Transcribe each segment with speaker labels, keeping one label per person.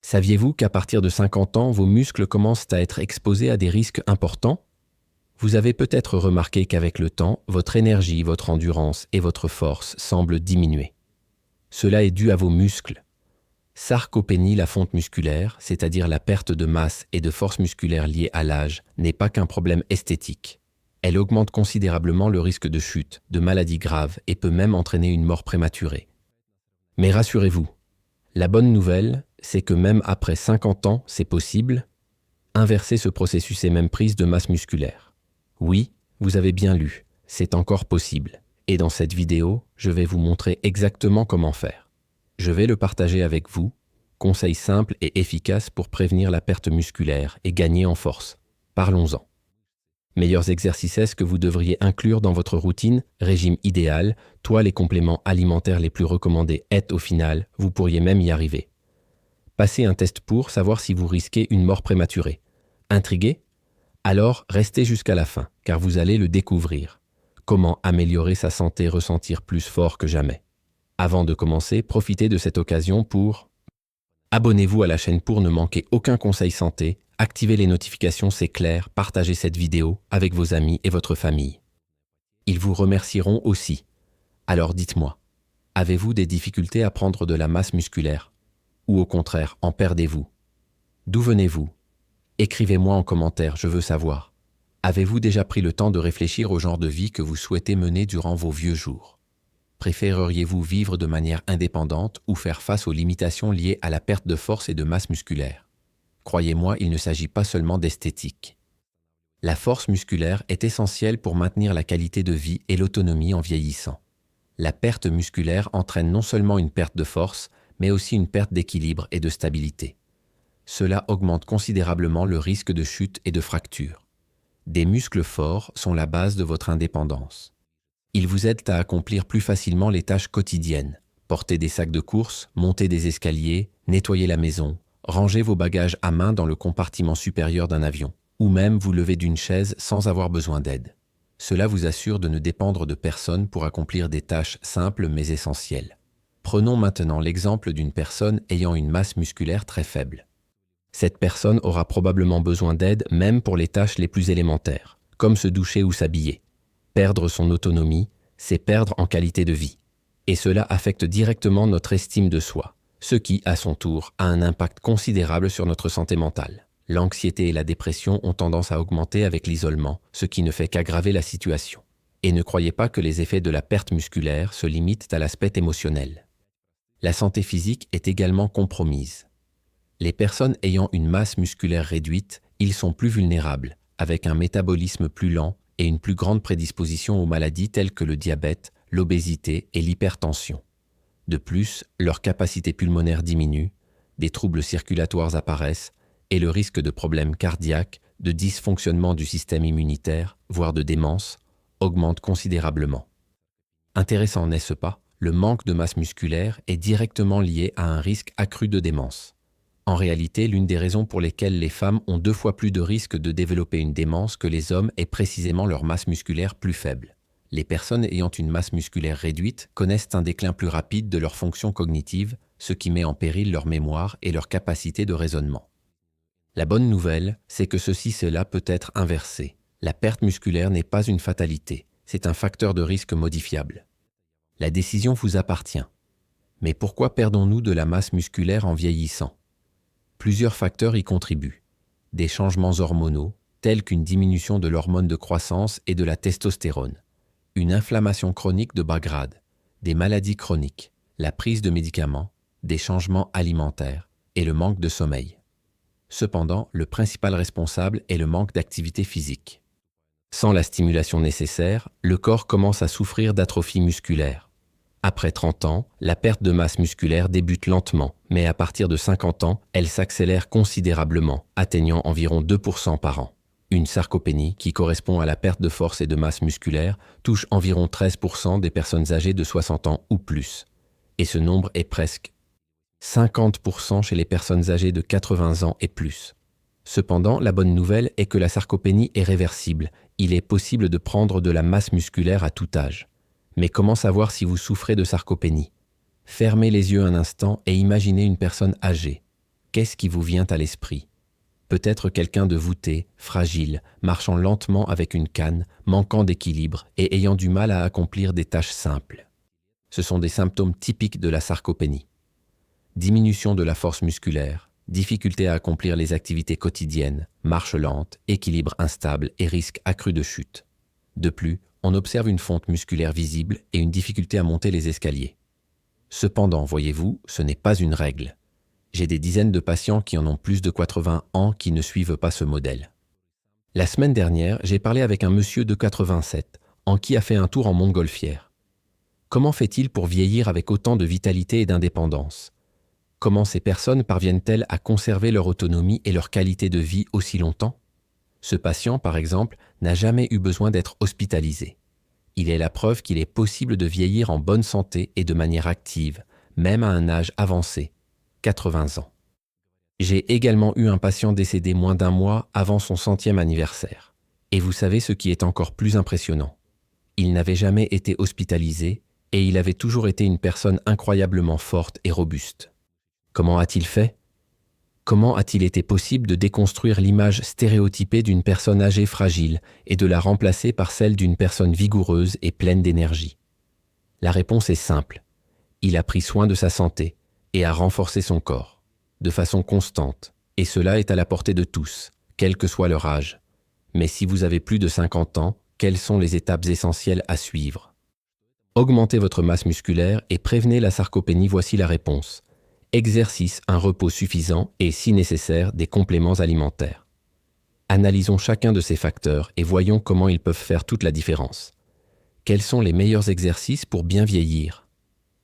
Speaker 1: Saviez-vous qu'à partir de 50 ans, vos muscles commencent à être exposés à des risques importants? Vous avez peut-être remarqué qu'avec le temps, votre énergie, votre endurance et votre force semblent diminuer. Cela est dû à vos muscles. Sarcopénie, la fonte musculaire, c'est-à-dire la perte de masse et de force musculaire liée à l'âge, n'est pas qu'un problème esthétique. Elle augmente considérablement le risque de chute, de maladies graves et peut même entraîner une mort prématurée. Mais rassurez-vous, la bonne nouvelle, c'est que même après 50 ans, c'est possible. Inverser ce processus et même prise de masse musculaire. Oui, vous avez bien lu, c'est encore possible. Et dans cette vidéo, je vais vous montrer exactement comment faire. Je vais le partager avec vous, conseils simples et efficaces pour prévenir la perte musculaire et gagner en force. Parlons-en. Meilleurs exercices que vous devriez inclure dans votre routine, régime idéal, les compléments alimentaires les plus recommandés au final, vous pourriez même y arriver. Passez un test pour savoir si vous risquez une mort prématurée. Intrigué? Alors restez jusqu'à la fin, car vous allez le découvrir. Comment améliorer sa santé, ressentir plus fort que jamais. Avant de commencer, profitez de cette occasion pour abonnez-vous à la chaîne pour ne manquer aucun conseil santé, activez les notifications, c'est clair, partagez cette vidéo avec vos amis et votre famille. Ils vous remercieront aussi. Alors dites-moi, avez-vous des difficultés à prendre de la masse musculaire? Ou au contraire, en perdez-vous? D'où venez-vous? Écrivez-moi en commentaire, je veux savoir. Avez-vous déjà pris le temps de réfléchir au genre de vie que vous souhaitez mener durant vos vieux jours? Préféreriez-vous vivre de manière indépendante ou faire face aux limitations liées à la perte de force et de masse musculaire? Croyez-moi, il ne s'agit pas seulement d'esthétique. La force musculaire est essentielle pour maintenir la qualité de vie et l'autonomie en vieillissant. La perte musculaire entraîne non seulement une perte de force, mais aussi une perte d'équilibre et de stabilité. Cela augmente considérablement le risque de chute et de fracture. Des muscles forts sont la base de votre indépendance. Ils vous aident à accomplir plus facilement les tâches quotidiennes. Porter des sacs de course, monter des escaliers, nettoyer la maison, ranger vos bagages à main dans le compartiment supérieur d'un avion, ou même vous lever d'une chaise sans avoir besoin d'aide. Cela vous assure de ne dépendre de personne pour accomplir des tâches simples mais essentielles. Prenons maintenant l'exemple d'une personne ayant une masse musculaire très faible. Cette personne aura probablement besoin d'aide même pour les tâches les plus élémentaires, comme se doucher ou s'habiller. Perdre son autonomie, c'est perdre en qualité de vie. Et cela affecte directement notre estime de soi, ce qui, à son tour, a un impact considérable sur notre santé mentale. L'anxiété et la dépression ont tendance à augmenter avec l'isolement, ce qui ne fait qu'aggraver la situation. Et ne croyez pas que les effets de la perte musculaire se limitent à l'aspect émotionnel. La santé physique est également compromise. Les personnes ayant une masse musculaire réduite, ils sont plus vulnérables, avec un métabolisme plus lent et une plus grande prédisposition aux maladies telles que le diabète, l'obésité et l'hypertension. De plus, leur capacité pulmonaire diminue, des troubles circulatoires apparaissent et le risque de problèmes cardiaques, de dysfonctionnement du système immunitaire, voire de démence, augmente considérablement. Intéressant, n'est-ce pas? Le manque de masse musculaire est directement lié à un risque accru de démence. En réalité, l'une des raisons pour lesquelles les femmes ont 2 fois plus de risques de développer une démence que les hommes est précisément leur masse musculaire plus faible. Les personnes ayant une masse musculaire réduite connaissent un déclin plus rapide de leurs fonctions cognitives, ce qui met en péril leur mémoire et leur capacité de raisonnement. La bonne nouvelle, c'est que cela peut être inversé. La perte musculaire n'est pas une fatalité, c'est un facteur de risque modifiable. La décision vous appartient. Mais pourquoi perdons-nous de la masse musculaire en vieillissant? Plusieurs facteurs y contribuent. Des changements hormonaux, tels qu'une diminution de l'hormone de croissance et de la testostérone, une inflammation chronique de bas grade, des maladies chroniques, la prise de médicaments, des changements alimentaires et le manque de sommeil. Cependant, le principal responsable est le manque d'activité physique. Sans la stimulation nécessaire, le corps commence à souffrir d'atrophie musculaire. Après 30 ans, la perte de masse musculaire débute lentement, mais à partir de 50 ans, elle s'accélère considérablement, atteignant environ 2% par an. Une sarcopénie, qui correspond à la perte de force et de masse musculaire, touche environ 13% des personnes âgées de 60 ans ou plus. Et ce nombre est presque 50% chez les personnes âgées de 80 ans et plus. Cependant, la bonne nouvelle est que la sarcopénie est réversible. Il est possible de prendre de la masse musculaire à tout âge. Mais comment savoir si vous souffrez de sarcopénie? Fermez les yeux un instant et imaginez une personne âgée. Qu'est-ce qui vous vient à l'esprit? Peut-être quelqu'un de voûté, fragile, marchant lentement avec une canne, manquant d'équilibre et ayant du mal à accomplir des tâches simples. Ce sont des symptômes typiques de la sarcopénie. Diminution de la force musculaire, difficulté à accomplir les activités quotidiennes, marche lente, équilibre instable et risque accru de chute. De plus, on observe une fonte musculaire visible et une difficulté à monter les escaliers. Cependant, voyez-vous, ce n'est pas une règle. J'ai des dizaines de patients qui en ont plus de 80 ans qui ne suivent pas ce modèle. La semaine dernière, j'ai parlé avec un monsieur de 87 ans qui a fait un tour en montgolfière. Comment fait-il pour vieillir avec autant de vitalité et d'indépendance? Comment ces personnes parviennent-elles à conserver leur autonomie et leur qualité de vie aussi longtemps? Ce patient, par exemple, n'a jamais eu besoin d'être hospitalisé. Il est la preuve qu'il est possible de vieillir en bonne santé et de manière active, même à un âge avancé, 80 ans. J'ai également eu un patient décédé moins d'un mois avant son 100e anniversaire. Et vous savez ce qui est encore plus impressionnant? Il n'avait jamais été hospitalisé et il avait toujours été une personne incroyablement forte et robuste. Comment a-t-il fait? Comment a-t-il été possible de déconstruire l'image stéréotypée d'une personne âgée fragile et de la remplacer par celle d'une personne vigoureuse et pleine d'énergie? La réponse est simple. Il a pris soin de sa santé et a renforcé son corps, de façon constante, et cela est à la portée de tous, quel que soit leur âge. Mais si vous avez plus de 50 ans, quelles sont les étapes essentielles à suivre? Augmentez votre masse musculaire et prévenez la sarcopénie, voici la réponse. Exercice, un repos suffisant et, si nécessaire, des compléments alimentaires. Analysons chacun de ces facteurs et voyons comment ils peuvent faire toute la différence. Quels sont les meilleurs exercices pour bien vieillir?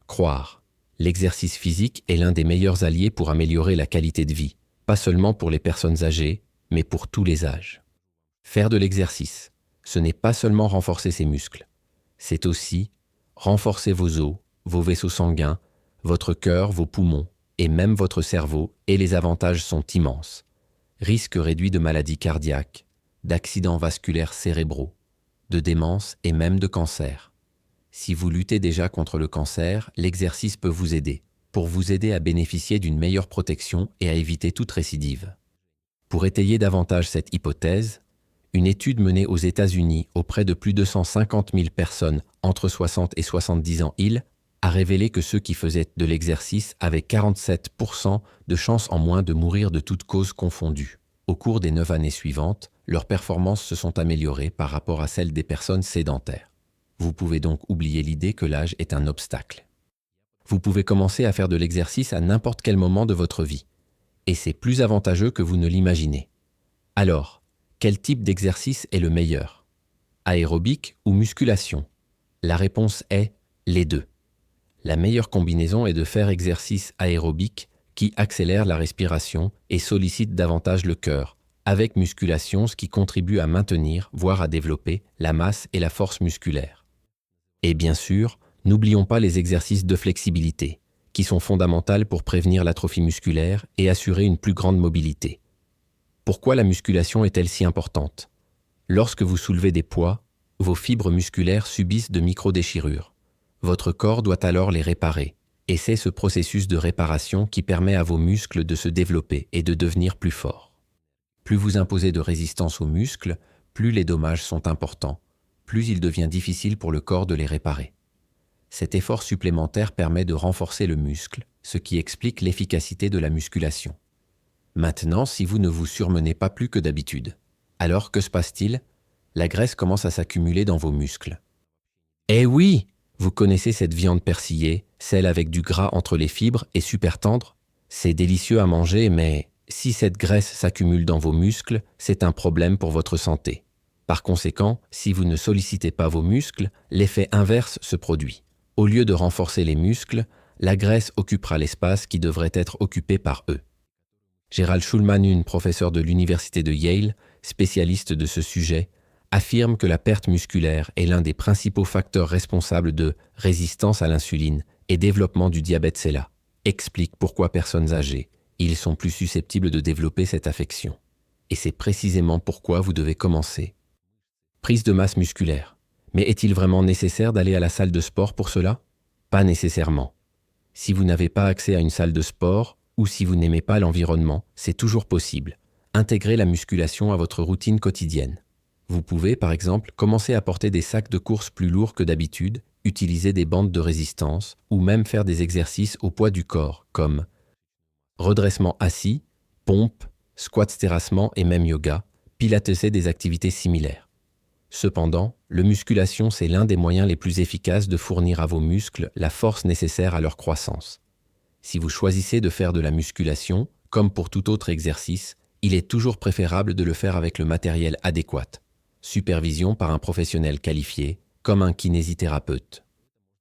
Speaker 1: Croire. L'exercice physique est l'un des meilleurs alliés pour améliorer la qualité de vie, pas seulement pour les personnes âgées, mais pour tous les âges. Faire de l'exercice, ce n'est pas seulement renforcer ses muscles, c'est aussi renforcer vos os, vos vaisseaux sanguins, votre cœur, vos poumons, et même votre cerveau, et les avantages sont immenses. Risque réduit de maladies cardiaques, d'accidents vasculaires cérébraux, de démence et même de cancer. Si vous luttez déjà contre le cancer, l'exercice peut vous aider, pour vous aider à bénéficier d'une meilleure protection et à éviter toute récidive. Pour étayer davantage cette hypothèse, une étude menée aux États-Unis auprès de plus de 150 000 personnes entre 60 et 70 ans a révélé que ceux qui faisaient de l'exercice avaient 47% de chances en moins de mourir de toutes causes confondues. Au cours des 9 années suivantes, leurs performances se sont améliorées par rapport à celles des personnes sédentaires. Vous pouvez donc oublier l'idée que l'âge est un obstacle. Vous pouvez commencer à faire de l'exercice à n'importe quel moment de votre vie. Et c'est plus avantageux que vous ne l'imaginez. Alors, quel type d'exercice est le meilleur? Aérobic ou musculation? La réponse est les deux. La meilleure combinaison est de faire exercice aérobique qui accélère la respiration et sollicite davantage le cœur, avec musculation, ce qui contribue à maintenir, voire à développer, la masse et la force musculaire. Et bien sûr, n'oublions pas les exercices de flexibilité, qui sont fondamentaux pour prévenir l'atrophie musculaire et assurer une plus grande mobilité. Pourquoi la musculation est-elle si importante? Lorsque vous soulevez des poids, vos fibres musculaires subissent de micro-déchirures. Votre corps doit alors les réparer, et c'est ce processus de réparation qui permet à vos muscles de se développer et de devenir plus forts. Plus vous imposez de résistance aux muscles, plus les dommages sont importants, plus il devient difficile pour le corps de les réparer. Cet effort supplémentaire permet de renforcer le muscle, ce qui explique l'efficacité de la musculation. Maintenant, si vous ne vous surmenez pas plus que d'habitude, alors que se passe-t-il? La graisse commence à s'accumuler dans vos muscles. Eh oui! Vous connaissez cette viande persillée, celle avec du gras entre les fibres et super tendre? C'est délicieux à manger, mais si cette graisse s'accumule dans vos muscles, c'est un problème pour votre santé. Par conséquent, si vous ne sollicitez pas vos muscles, l'effet inverse se produit. Au lieu de renforcer les muscles, la graisse occupera l'espace qui devrait être occupé par eux. Gerald Schulman, professeur de l'université de Yale, spécialiste de ce sujet, affirme que la perte musculaire est l'un des principaux facteurs responsables de résistance à l'insuline et développement du diabète SELA. Explique pourquoi personnes âgées, ils sont plus susceptibles de développer cette affection. Et c'est précisément pourquoi vous devez commencer. Prise de masse musculaire. Mais est-il vraiment nécessaire d'aller à la salle de sport pour cela? Pas nécessairement. Si vous n'avez pas accès à une salle de sport ou si vous n'aimez pas l'environnement, c'est toujours possible. Intégrez la musculation à votre routine quotidienne. Vous pouvez, par exemple, commencer à porter des sacs de course plus lourds que d'habitude, utiliser des bandes de résistance, ou même faire des exercices au poids du corps, comme redressement assis, pompe, squats terrassement et même yoga, pilates et des activités similaires. Cependant, la musculation, c'est l'un des moyens les plus efficaces de fournir à vos muscles la force nécessaire à leur croissance. Si vous choisissez de faire de la musculation, comme pour tout autre exercice, il est toujours préférable de le faire avec le matériel adéquat. Supervision par un professionnel qualifié, comme un kinésithérapeute.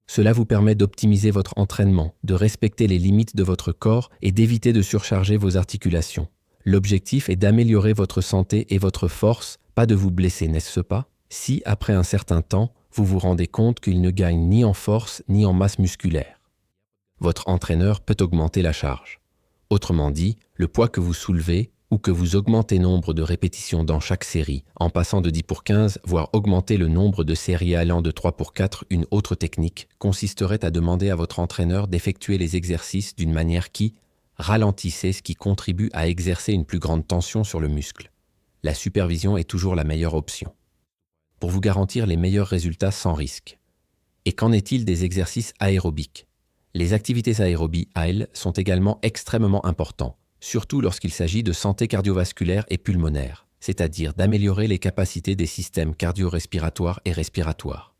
Speaker 1: Cela vous permet d'optimiser votre entraînement, de respecter les limites de votre corps et d'éviter de surcharger vos articulations. L'objectif est d'améliorer votre santé et votre force, pas de vous blesser, n'est-ce pas? Si, après un certain temps, vous vous rendez compte qu'il ne gagne ni en force ni en masse musculaire. Votre entraîneur peut augmenter la charge. Autrement dit, le poids que vous soulevez ou que vous augmentez le nombre de répétitions dans chaque série, en passant de 10 pour 15, voire augmenter le nombre de séries allant de 3 pour 4, une autre technique consisterait à demander à votre entraîneur d'effectuer les exercices d'une manière qui ralentissait, ce qui contribue à exercer une plus grande tension sur le muscle. La supervision est toujours la meilleure option, pour vous garantir les meilleurs résultats sans risque. Et qu'en est-il des exercices aérobiques? Les activités aérobies AL sont également extrêmement importantes, surtout lorsqu'il s'agit de santé cardiovasculaire et pulmonaire, c'est-à-dire d'améliorer les capacités des systèmes cardio-respiratoires et respiratoires.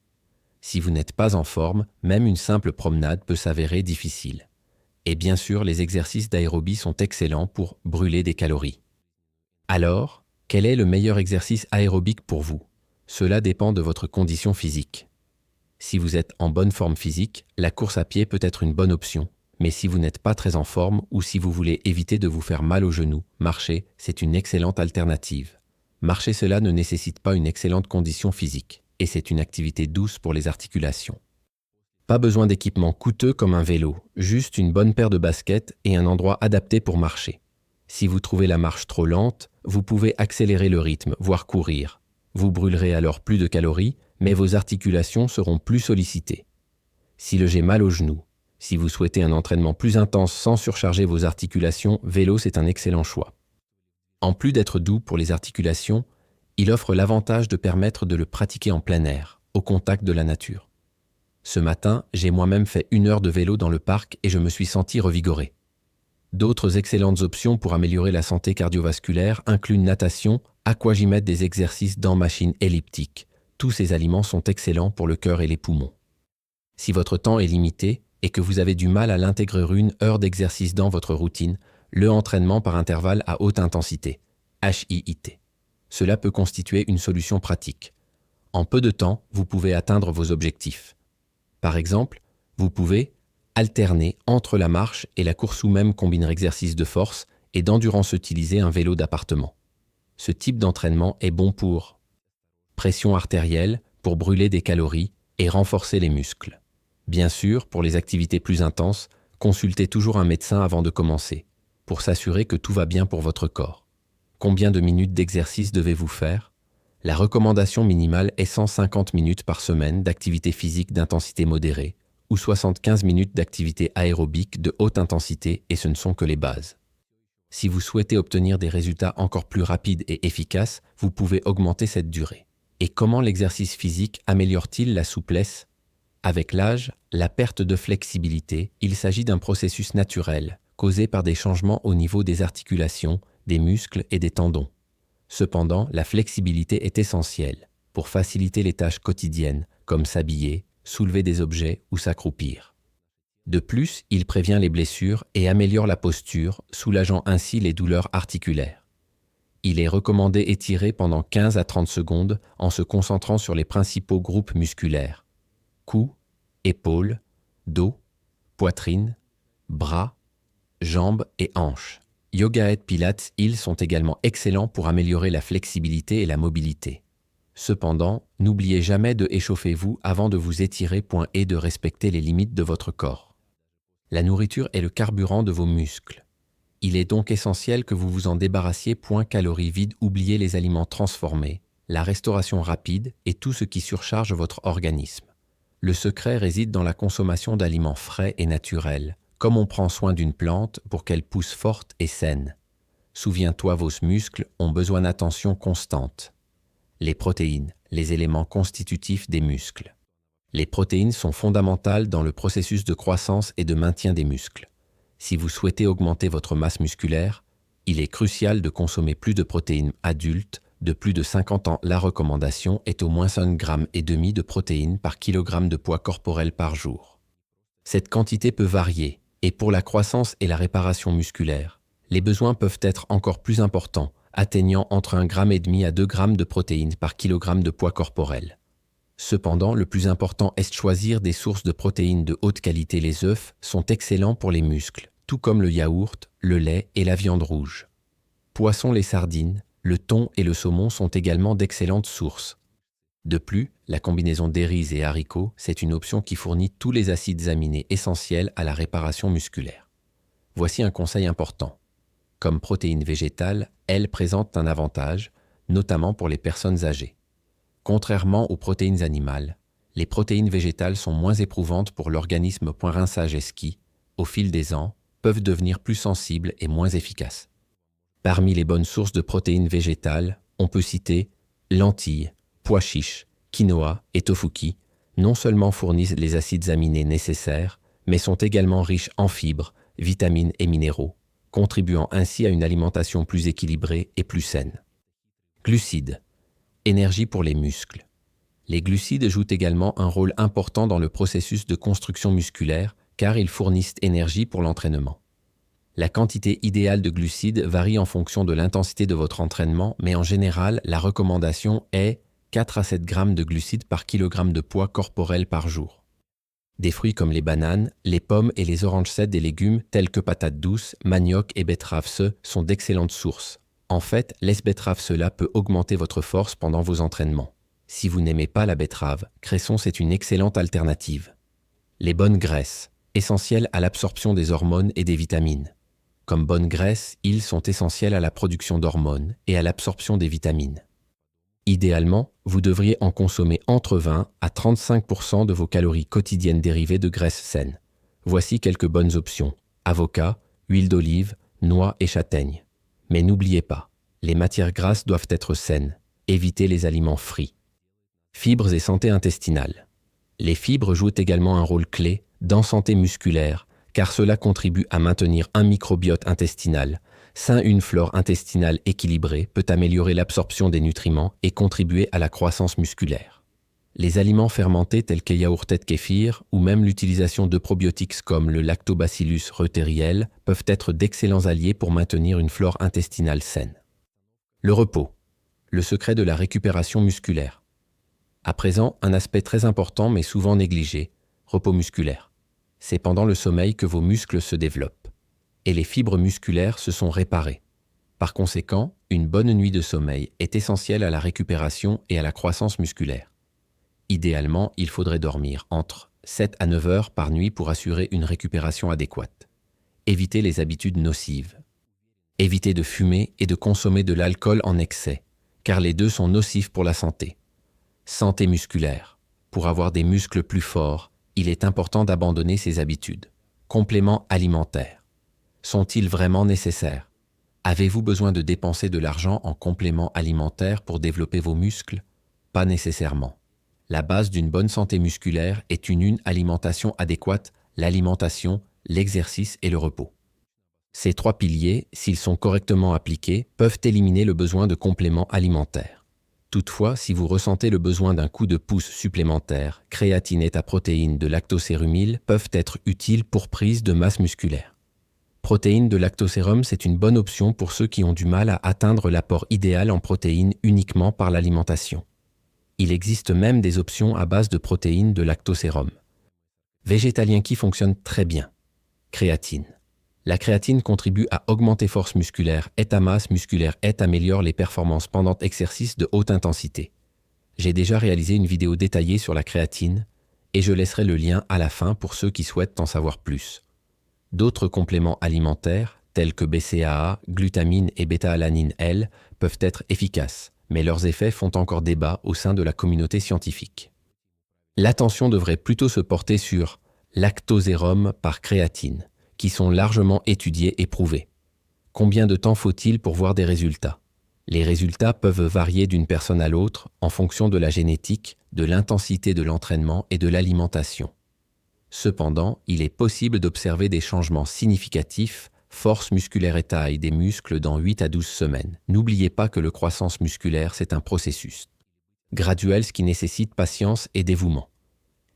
Speaker 1: Si vous n'êtes pas en forme, même une simple promenade peut s'avérer difficile. Et bien sûr, les exercices d'aérobie sont excellents pour brûler des calories. Alors, quel est le meilleur exercice aérobique pour vous? Cela dépend de votre condition physique. Si vous êtes en bonne forme physique, la course à pied peut être une bonne option. Mais si vous n'êtes pas très en forme ou si vous voulez éviter de vous faire mal aux genoux, marcher, c'est une excellente alternative. Marcher, cela ne nécessite pas une excellente condition physique, et c'est une activité douce pour les articulations. Pas besoin d'équipement coûteux comme un vélo, juste une bonne paire de baskets et un endroit adapté pour marcher. Si vous trouvez la marche trop lente, vous pouvez accélérer le rythme, voire courir. Vous brûlerez alors plus de calories, mais vos articulations seront plus sollicitées. Si j'ai mal aux genoux, si vous souhaitez un entraînement plus intense sans surcharger vos articulations, vélo c'est un excellent choix. En plus d'être doux pour les articulations, il offre l'avantage de permettre de le pratiquer en plein air, au contact de la nature. Ce matin, j'ai moi-même fait 1 heure de vélo dans le parc et je me suis senti revigoré. D'autres excellentes options pour améliorer la santé cardiovasculaire incluent natation, aquagymètre, des exercices dans machine elliptique. Tous ces aliments sont excellents pour le cœur et les poumons. Si votre temps est limité et que vous avez du mal à l'intégrer 1 heure d'exercice dans votre routine, le entraînement par intervalle à haute intensité, HIIT. Cela peut constituer une solution pratique. En peu de temps, vous pouvez atteindre vos objectifs. Par exemple, vous pouvez alterner entre la marche et la course ou même combiner exercices de force et d'endurance, utiliser un vélo d'appartement. Ce type d'entraînement est bon pour pression artérielle, pour brûler des calories et renforcer les muscles. Bien sûr, pour les activités plus intenses, consultez toujours un médecin avant de commencer, pour s'assurer que tout va bien pour votre corps. Combien de minutes d'exercice devez-vous faire? La recommandation minimale est 150 minutes par semaine d'activité physique d'intensité modérée ou 75 minutes d'activité aérobique de haute intensité, et ce ne sont que les bases. Si vous souhaitez obtenir des résultats encore plus rapides et efficaces, vous pouvez augmenter cette durée. Et comment l'exercice physique améliore-t-il la souplesse? Avec l'âge, la perte de flexibilité, il s'agit d'un processus naturel, causé par des changements au niveau des articulations, des muscles et des tendons. Cependant, la flexibilité est essentielle pour faciliter les tâches quotidiennes, comme s'habiller, soulever des objets ou s'accroupir. De plus, il prévient les blessures et améliore la posture, soulageant ainsi les douleurs articulaires. Il est recommandé d'étirer pendant 15 à 30 secondes en se concentrant sur les principaux groupes musculaires: cou, épaules, dos, poitrine, bras, jambes et hanches. Yoga et Pilates, ils sont également excellents pour améliorer la flexibilité et la mobilité. Cependant, n'oubliez jamais de échauffer-vous avant de vous étirer et de respecter les limites de votre corps. La nourriture est le carburant de vos muscles. Il est donc essentiel que vous vous en débarrassiez. Calories vides, oubliez les aliments transformés, la restauration rapide et tout ce qui surcharge votre organisme. Le secret réside dans la consommation d'aliments frais et naturels, comme on prend soin d'une plante pour qu'elle pousse forte et saine. Souviens-toi, vos muscles ont besoin d'attention constante. Les protéines, les éléments constitutifs des muscles. Les protéines sont fondamentales dans le processus de croissance et de maintien des muscles. Si vous souhaitez augmenter votre masse musculaire, il est crucial de consommer plus de protéines adultes. De plus de 50 ans, la recommandation est au moins 1,5 g de protéines par kilogramme de poids corporel par jour. Cette quantité peut varier, et pour la croissance et la réparation musculaire, les besoins peuvent être encore plus importants, atteignant entre 1,5 g à 2 g de protéines par kilogramme de poids corporel. Cependant, le plus important est de choisir des sources de protéines de haute qualité. Les œufs sont excellents pour les muscles, tout comme le yaourt, le lait et la viande rouge. Poissons, les sardines, le thon et le saumon sont également d'excellentes sources. De plus, la combinaison d'eriz et haricots, c'est une option qui fournit tous les acides aminés essentiels à la réparation musculaire. Voici un conseil important. Comme protéine végétale, elles présentent un avantage, notamment pour les personnes âgées. Contrairement aux protéines animales, les protéines végétales sont moins éprouvantes pour l'organisme. Rinçage et ski, au fil des ans, peuvent devenir plus sensibles et moins efficaces. Parmi les bonnes sources de protéines végétales, on peut citer lentilles, pois chiches, quinoa et tofuki, non seulement fournissent les acides aminés nécessaires, mais sont également riches en fibres, vitamines et minéraux, contribuant ainsi à une alimentation plus équilibrée et plus saine. Glucides. Énergie pour les muscles. Les glucides jouent également un rôle important dans le processus de construction musculaire car ils fournissent énergie pour l'entraînement. La quantité idéale de glucides varie en fonction de l'intensité de votre entraînement, mais en général, la recommandation est 4 à 7 g de glucides par kilogramme de poids corporel par jour. Des fruits comme les bananes, les pommes et les oranges secs, des légumes tels que patates douces, manioc et betteraves sont d'excellentes sources. En fait, les betteraves cela peut augmenter votre force pendant vos entraînements. Si vous n'aimez pas la betterave, cresson c'est une excellente alternative. Les bonnes graisses, essentielles à l'absorption des hormones et des vitamines. Comme bonnes graisses, ils sont essentiels à la production d'hormones et à l'absorption des vitamines. Idéalement, vous devriez en consommer entre 20 à 35% de vos calories quotidiennes dérivées de graisses saines. Voici quelques bonnes options. Avocat, huile d'olive, noix et châtaigne. Mais n'oubliez pas, les matières grasses doivent être saines. Évitez les aliments frits. Fibres et santé intestinale. Les fibres jouent également un rôle clé dans santé musculaire, car cela contribue à maintenir un microbiote intestinal sain. Une flore intestinale équilibrée peut améliorer l'absorption des nutriments et contribuer à la croissance musculaire. Les aliments fermentés tels que yaourt et kéfir ou même l'utilisation de probiotiques comme le Lactobacillus reuteriel peuvent être d'excellents alliés pour maintenir une flore intestinale saine. Le repos, le secret de la récupération musculaire. À présent, un aspect très important mais souvent négligé, repos musculaire. C'est pendant le sommeil que vos muscles se développent et les fibres musculaires se sont réparées. Par conséquent, une bonne nuit de sommeil est essentielle à la récupération et à la croissance musculaire. Idéalement, il faudrait dormir entre 7 à 9 heures par nuit pour assurer une récupération adéquate. Évitez les habitudes nocives. Évitez de fumer et de consommer de l'alcool en excès, car les deux sont nocifs pour la santé. Santé musculaire. Pour avoir des muscles plus forts, il est important d'abandonner ces habitudes. Compléments alimentaires. Sont-ils vraiment nécessaires? Avez-vous besoin de dépenser de l'argent en compléments alimentaires pour développer vos muscles? Pas nécessairement. La base d'une bonne santé musculaire est une alimentation adéquate, l'alimentation, l'exercice et le repos. Ces 3 piliers, s'ils sont correctement appliqués, peuvent éliminer le besoin de compléments alimentaires. Toutefois, si vous ressentez le besoin d'un coup de pouce supplémentaire, créatine et protéines de lactosérum peuvent être utiles pour prise de masse musculaire. Protéines de lactosérum, c'est une bonne option pour ceux qui ont du mal à atteindre l'apport idéal en protéines uniquement par l'alimentation. Il existe même des options à base de protéines de lactosérum. Végétalien qui fonctionne très bien. Créatine. La créatine contribue à augmenter force musculaire et ta masse musculaire et améliore les performances pendant exercices de haute intensité. J'ai déjà réalisé une vidéo détaillée sur la créatine et je laisserai le lien à la fin pour ceux qui souhaitent en savoir plus. D'autres compléments alimentaires, tels que BCAA, glutamine et bêta-alanine L, peuvent être efficaces, mais leurs effets font encore débat au sein de la communauté scientifique. L'attention devrait plutôt se porter sur lactosérum par créatine, qui sont largement étudiés et prouvés. Combien de temps faut-il pour voir des résultats? Les résultats peuvent varier d'une personne à l'autre en fonction de la génétique, de l'intensité de l'entraînement et de l'alimentation. Cependant, il est possible d'observer des changements significatifs, force musculaire et taille des muscles dans 8 à 12 semaines. N'oubliez pas que la croissance musculaire, c'est un processus graduel, ce qui nécessite patience et dévouement.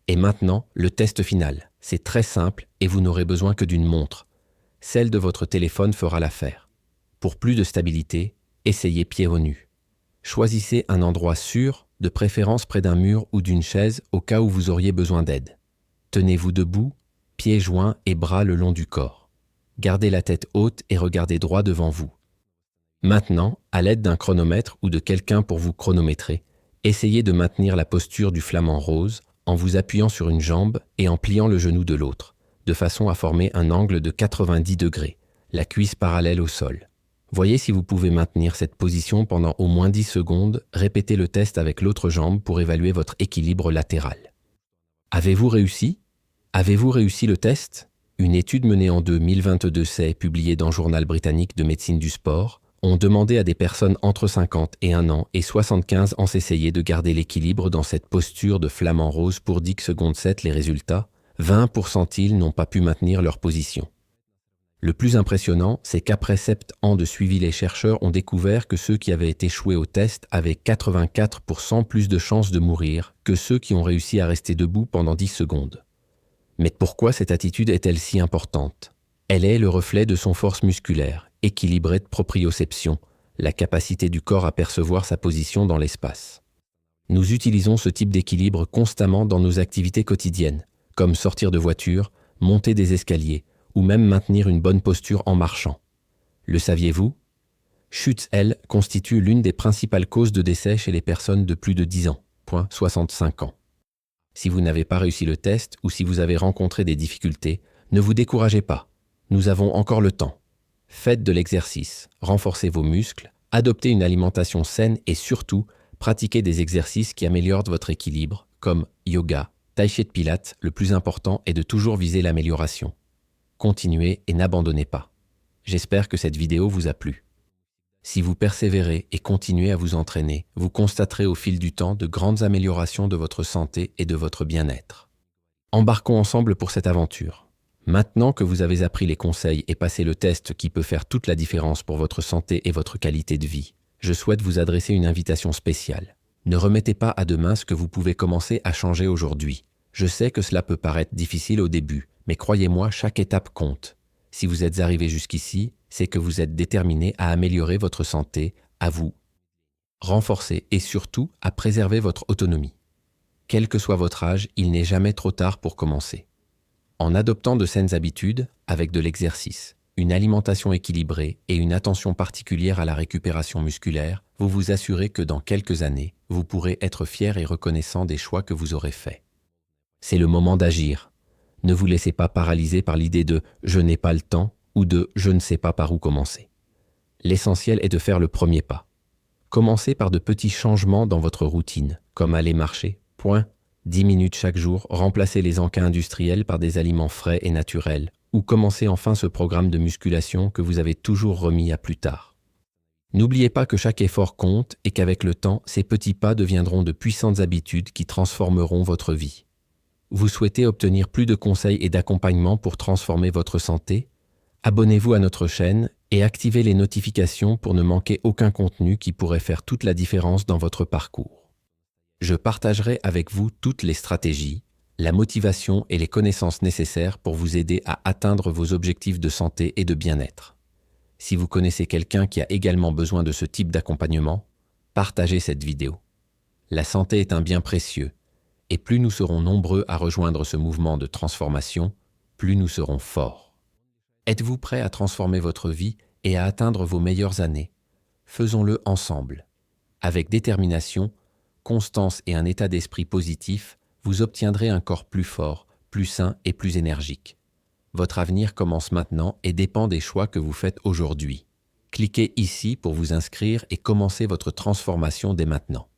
Speaker 1: Et maintenant, le test final. C'est très simple et vous n'aurez besoin que d'une montre. Celle de votre téléphone fera l'affaire. Pour plus de stabilité, essayez pieds nus. Choisissez un endroit sûr, de préférence près d'un mur ou d'une chaise au cas où vous auriez besoin d'aide. Tenez-vous debout, pieds joints et bras le long du corps. Gardez la tête haute et regardez droit devant vous. Maintenant, à l'aide d'un chronomètre ou de quelqu'un pour vous chronométrer, essayez de maintenir la posture du flamant rose en vous appuyant sur une jambe et en pliant le genou de l'autre, de façon à former un angle de 90 degrés, la cuisse parallèle au sol. Voyez si vous pouvez maintenir cette position pendant au moins 10 secondes, répétez le test avec l'autre jambe pour évaluer votre équilibre latéral. Avez-vous réussi? Avez-vous réussi le test? Une étude menée en 2022 publiée dans le Journal britannique de médecine du sport, ont demandé à des personnes entre 50 et 1 an et 75 ans s'essayer de garder l'équilibre dans cette posture de flamant rose pour 10 secondes. Les résultats, 20% n'ont pas pu maintenir leur position. Le plus impressionnant, c'est qu'après 7 ans de suivi, les chercheurs ont découvert que ceux qui avaient échoué au test avaient 84% plus de chances de mourir que ceux qui ont réussi à rester debout pendant 10 secondes. Mais pourquoi cette attitude est-elle si importante? Elle est le reflet de son force musculaire, équilibrée de proprioception, la capacité du corps à percevoir sa position dans l'espace. Nous utilisons ce type d'équilibre constamment dans nos activités quotidiennes, comme sortir de voiture, monter des escaliers, ou même maintenir une bonne posture en marchant. Le saviez-vous? Chutes, elles, constituent l'une des principales causes de décès chez les personnes de plus de 10 ans, 65 ans. Si vous n'avez pas réussi le test ou si vous avez rencontré des difficultés, ne vous découragez pas. Nous avons encore le temps. Faites de l'exercice, renforcez vos muscles, adoptez une alimentation saine et surtout, pratiquez des exercices qui améliorent votre équilibre, comme yoga, tai chi de pilates. Le plus important est de toujours viser l'amélioration. Continuez et n'abandonnez pas. J'espère que cette vidéo vous a plu. Si vous persévérez et continuez à vous entraîner, vous constaterez au fil du temps de grandes améliorations de votre santé et de votre bien-être. Embarquons ensemble pour cette aventure. Maintenant que vous avez appris les conseils et passé le test qui peut faire toute la différence pour votre santé et votre qualité de vie, je souhaite vous adresser une invitation spéciale. Ne remettez pas à demain ce que vous pouvez commencer à changer aujourd'hui. Je sais que cela peut paraître difficile au début, mais croyez-moi, chaque étape compte. Si vous êtes arrivé jusqu'ici, c'est que vous êtes déterminé à améliorer votre santé, à vous renforcer et surtout à préserver votre autonomie. Quel que soit votre âge, il n'est jamais trop tard pour commencer. En adoptant de saines habitudes, avec de l'exercice, une alimentation équilibrée et une attention particulière à la récupération musculaire, vous vous assurez que dans quelques années, vous pourrez être fier et reconnaissant des choix que vous aurez faits. C'est le moment d'agir. Ne vous laissez pas paralyser par l'idée de « je n'ai pas le temps » ou de « je ne sais pas par où commencer ». L'essentiel est de faire le premier pas. Commencez par de petits changements dans votre routine, comme aller marcher, 10 minutes chaque jour, remplacez les encas industriels par des aliments frais et naturels, ou commencez enfin ce programme de musculation que vous avez toujours remis à plus tard. N'oubliez pas que chaque effort compte et qu'avec le temps, ces petits pas deviendront de puissantes habitudes qui transformeront votre vie. Vous souhaitez obtenir plus de conseils et d'accompagnement pour transformer votre santé? Abonnez-vous à notre chaîne et activez les notifications pour ne manquer aucun contenu qui pourrait faire toute la différence dans votre parcours. Je partagerai avec vous toutes les stratégies, la motivation et les connaissances nécessaires pour vous aider à atteindre vos objectifs de santé et de bien-être. Si vous connaissez quelqu'un qui a également besoin de ce type d'accompagnement, partagez cette vidéo. La santé est un bien précieux, et plus nous serons nombreux à rejoindre ce mouvement de transformation, plus nous serons forts. Êtes-vous prêt à transformer votre vie et à atteindre vos meilleures années? Faisons-le ensemble. Avec détermination, constance et un état d'esprit positif, vous obtiendrez un corps plus fort, plus sain et plus énergique. Votre avenir commence maintenant et dépend des choix que vous faites aujourd'hui. Cliquez ici pour vous inscrire et commencer votre transformation dès maintenant.